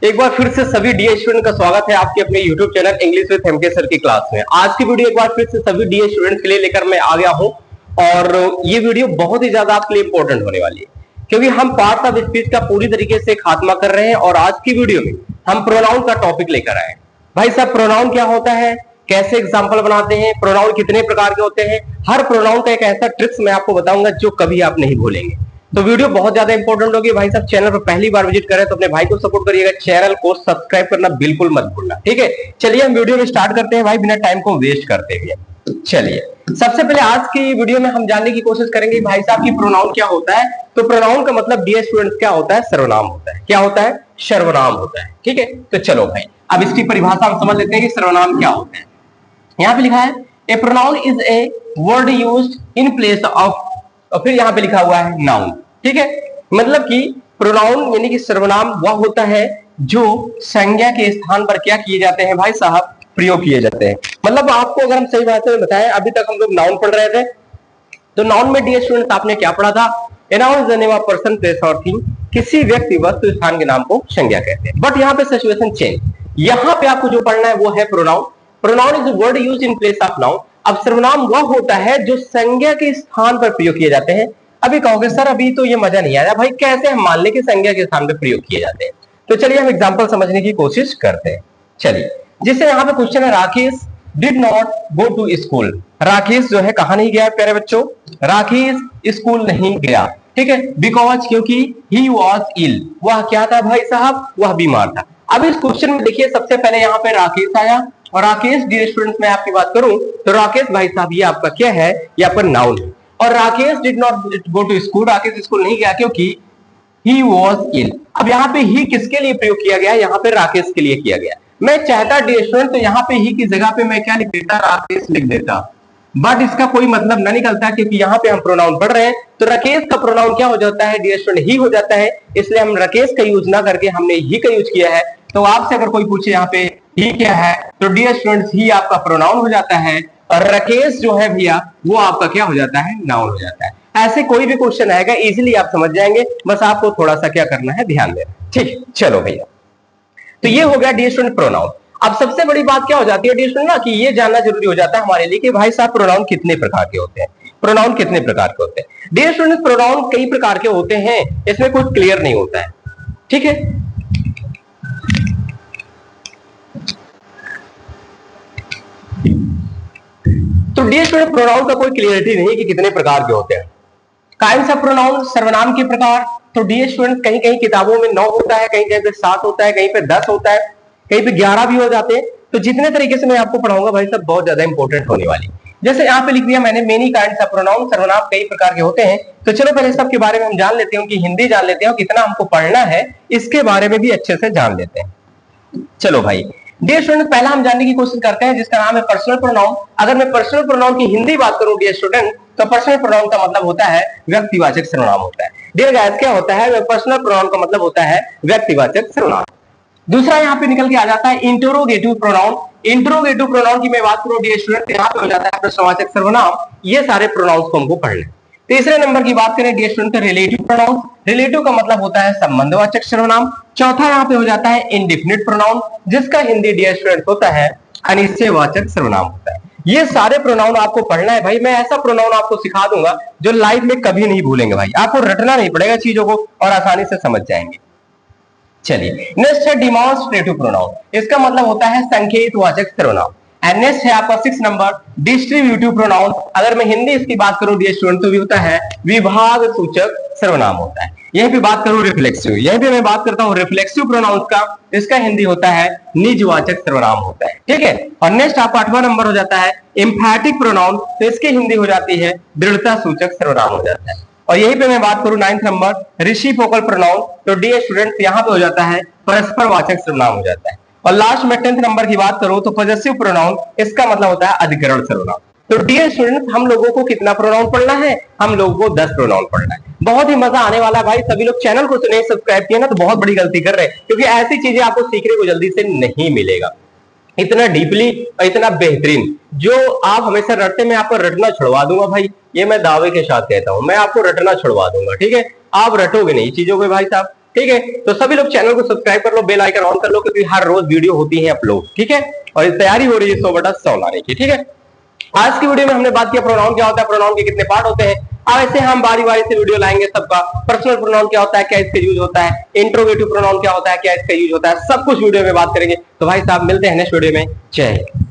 एक बार फिर से सभी डीए स्टूडेंट का स्वागत है आपके अपने YouTube channel English with MK sir की क्लास में। आज की वीडियो एक बार फिर से सभी डीए स्टूडेंट के लिए लेकर मैं आ गया हूं और ये वीडियो बहुत ही ज्यादा आपके लिए इंपॉर्टेंट होने वाली है क्योंकि हम पार्ट्स ऑफ स्पीच का पूरी तरीके से खात्मा कर रहे हैं और आज की वीडियो में हम प्रोनाउन का टॉपिक लेकर आए। भाई साहब, प्रोनाउन क्या होता है, कैसे एग्जाम्पल बनाते हैं, प्रोनाउन कितने प्रकार के होते हैं, हर प्रोनाउन का एक ऐसा ट्रिक्स मैं आपको बताऊंगा जो कभी आप नहीं भूलेंगे। तो वीडियो बहुत ज्यादा इंपॉर्टेंट होगी। भाई साहब, चैनल पर पहली बार विजिट करें तो अपने भाई को सपोर्ट करिएगा, चैनल को सब्सक्राइब करना बिल्कुल मत भूलना, ठीक है। चलिए हम वीडियो में स्टार्ट करते हैं भाई, बिना टाइम को वेस्ट करते हुए। चलिए सबसे पहले आज की वीडियो में हम जानने की कोशिश करेंगे भाई साहब की प्रोनाउन क्या होता है। तो प्रोनाउन का मतलब डियर स्टूडेंट्स क्या होता है, सर्वनाम होता है। क्या होता है? सर्वनाम होता है, ठीक है। तो चलो भाई अब इसकी परिभाषा हम समझ लेते हैं कि सर्वनाम क्या होता है। यहाँ पे लिखा है a pronoun is a word used in place of, और फिर यहाँ पे लिखा हुआ है नाउन, ठीक है। मतलब कि प्रोनाउन यानी कि सर्वनाम वह होता है जो संज्ञा के स्थान पर क्या किए जाते हैं भाई साहब, प्रयोग किए जाते हैं। मतलब आपको अगर हम सही बात से बताएं, अभी तक हम लोग नाउन पढ़ रहे थे, तो नाउन में डियर स्टूडेंट्स आपने क्या पढ़ा था? A noun is the name of person place और थिंग। किसी व्यक्ति वस्तु स्थान के नाम को संज्ञा कहते हैं। बट यहाँ पे सिचुएशन चेंज, यहाँ पे आपको जो पढ़ना है वो है pronoun. Pronoun is word use in place of noun. अब सर्वनाम वह होता है जो संज्ञा के स्थान पर प्रयोग किए जाते हैं। अभी कहोगे सर अभी तो ये मजा नहीं आया भाई, कैसे हम मान लें कि संज्ञा के स्थान पर प्रयोग किए जाते हैं। तो चलिए हम एग्जांपल समझने की कोशिश करते हैं। चलिए जिससे यहाँ पे क्वेश्चन है, Rakesh did not go to school. Rakesh जो है कहां नहीं गया प्यारे बच्चों? राकेश स्कूल नहीं गया, ठीक है। बिकॉज क्योंकि ही वॉज इल, वह क्या था भाई साहब, वह बीमार था। अब इस क्वेश्चन में देखिए सबसे पहले यहाँ पे राकेश आया, और राकेश डियर स्टूडेंट्स मैं आपकी बात करूं तो राकेश भाई साहब ये आपका क्या है, ये आपका नाउन है। और Rakesh did not go to school, Rakesh school नहीं गया क्योंकि ही वॉज इल। अब यहाँ पे ही किसके लिए प्रयोग किया गया? यहाँ पे राकेश के लिए किया गया। मैं चाहता डियर स्टूडेंट तो यहाँ पे ही की जगह पे मैं क्या लिख देता, राकेश लिख देता, बट इसका कोई मतलब ना निकलता क्योंकि यहाँ पे हम प्रोनाउन पढ़ रहे हैं। तो राकेश का प्रोनाउन क्या हो जाता है डियर स्टूडेंट? ही हो जाता है। इसलिए हम राकेश का यूज ना करके हमने ही का यूज किया है। तो आपसे अगर कोई पूछे यहाँ पे ही क्या है, तो डियर स्टूडेंट्स ही आपका प्रोनाउन हो जाता है और राकेश जो है भैया वो आपका क्या हो जाता है, नाउन हो जाता है। ऐसे कोई भी क्वेश्चन आएगा इजीली आप समझ जाएंगे, बस आपको थोड़ा सा क्या करना है, ध्यान देना, ठीक। चलो भैया, तो ये हो गया डियर स्टूडेंट प्रोनाउन। अब सबसे बड़ी बात क्या हो जाती है डियर स्टूडेंट ना, कि ये जानना जरूरी हो जाता है हमारे लिए कि भाई साहब प्रोनाउन कितने प्रकार के होते हैं। प्रोनाउन कितने प्रकार के होते हैं डियर स्टूडेंट? प्रोनाउन कई प्रकार के होते हैं, इसमें कुछ क्लियर नहीं होता है, ठीक है। तो डियर स्टूडेंट प्रोनाउन का कोई क्लियरिटी नहीं कि कितने प्रकार के होते हैं। काइंड्स ऑफ प्रोनाउन, सर्वनाम के प्रकार। तो डियर स्टूडेंट कहीं कहीं किताबों में 9 होता है, कहीं कहीं पे 7 होता है, कहीं पे 10 होता है, कहीं पे 11 भी हो जाते हैं। तो जितने तरीके से मैं आपको पढ़ाऊंगा भाई साहब बहुत ज्यादा इंपॉर्टेंट होने वाली। जैसे यहाँ पे लिख दिया मैंने, मेनी काइंड्स ऑफ प्रोनाउन, सर्वनाम कई प्रकार के होते हैं। तो चलो पहले सबके बारे में हम जान लेते हैं, उनकी हिंदी जान लेते हैं और कितना हमको पढ़ना है इसके बारे में भी अच्छे से जान लेते हैं। चलो भाई डियर स्टूडेंट पहला हम जानने की कोशिश करते हैं जिसका नाम है पर्सनल प्रोनाउन। अगर मैं पर्सनल प्रोनाउन की हिंदी बात करूं डियर स्टूडेंट, तो पर्सनल प्रोनाउन का मतलब होता है व्यक्तिवाचक सर्वनाम होता है। डियर गाइस क्या होता है? पर्सनल प्रोनाउन का मतलब होता है व्यक्तिवाचक सर्वनाम। दूसरा यहाँ पे निकल के आ जाता है इंटरोगेटिव प्रोनाउन। इंटरोगेटिव प्रोनाउन की मैं बात करूं डियर स्टूडेंट, यहाँ पे हो जाता है प्रश्नवाचक सर्वनाम। ये सारे प्रोनाउंस को हमको पढ़ना है। तीसरे नंबर की बात करें dear student, relative pronoun. Relative का मतलब होता है संबंधवाचक सर्वनाम। चौथा यहाँ पे हो जाता है इंडिफिनिट प्रोनाउन, जिसका हिंदी डियर स्टूडेंट होता है अनिश्चयवाचक सर्वनाम होता है। ये सारे प्रोनाउन आपको पढ़ना है भाई। मैं ऐसा प्रोनाउन आपको सिखा दूंगा जो लाइफ में कभी नहीं भूलेंगे भाई, आपको रटना नहीं पड़ेगा चीजों को और आसानी से समझ जाएंगे। चलिए नेक्स्ट है डिमॉन्स्ट्रेटिव प्रोनाउन। इसका मतलब होता है संकेतवाचक सर्वनाम। एंड नेक्स्ट है आपका 6 नंबर डिस्ट्रीब्यूटिव प्रोनाउन। अगर मैं हिंदी इसकी बात करूं डियर स्टूडेंट तो भी होता है विभाग सूचक सर्वनाम होता है। यहीं पे बात करूं रिफ्लेक्सिव, यहीं पे मैं बात करता हूं रिफ्लेक्सिव प्रोनाउंस का, इसका हिंदी होता है निजवाचक सर्वनाम होता है, ठीक है। और नेक्स्ट आपका 8वां नंबर हो जाता है एम्फैटिक प्रोनाउन, तो इसकी हिंदी हो जाती है दृढ़ता सूचक सर्वनाम हो जाता है। और यहीं पे मैं बात करूं 9th नंबर रेसिप्रोकल प्रोनाउन, तो डियर स्टूडेंट्स यहाँ पे हो जाता है परस्परवाचक सर्वनाम हो जाता है। और लास्ट में 10th नंबर की बात करूं तो पॉजेसिव प्रोनाउन, इसका मतलब होता है अधिकरण सर्वनाम। तो डियर स्टूडेंट्स हम लोगों को कितना प्रोनाउन पढ़ना है? हम लोगों को 10 प्रोनाउन पढ़ना है। बहुत ही मजा आने वाला है भाई। सभी लोग चैनल को नहीं सब्सक्राइब किया ना तो बहुत बड़ी गलती कर रहे हैं, क्योंकि ऐसी चीजें आपको सीखने को जल्दी से नहीं मिलेगा इतना डीपली और इतना बेहतरीन। जो आप हमेशा रटते, मैं आपको रटना छुड़वा दूंगा भाई, ये मैं दावे के साथ कहता हूं, मैं आपको रटना छुड़वा दूंगा, ठीक है। आप रटोगे नहीं चीजों को भाई साहब, ठीक है, तो सभी लोग चैनल को सब्सक्राइब कर लो, बेल आइकन ऑन कर लो, क्योंकि हर रोज वीडियो होती है अपलोड। ठीक है, और तैयारी हो रही है 100/100 लाने की। ठीक है, आज की वीडियो में हमने बात किया प्रोनाउन क्या होता है, प्रोनाउन के कितने पार्ट होते हैं। अब ऐसे हम बारी बारी से वीडियो लाएंगे सबका। पर्सनल प्रोनाउन क्या होता है, क्या इसका यूज होता है, इंट्रोगेटिव प्रोनाउन क्या होता है, क्या इसका यूज होता है, सब कुछ वीडियो में बात करेंगे। तो भाई साहब मिलते हैं नेक्स्ट वीडियो में। जय हिंद।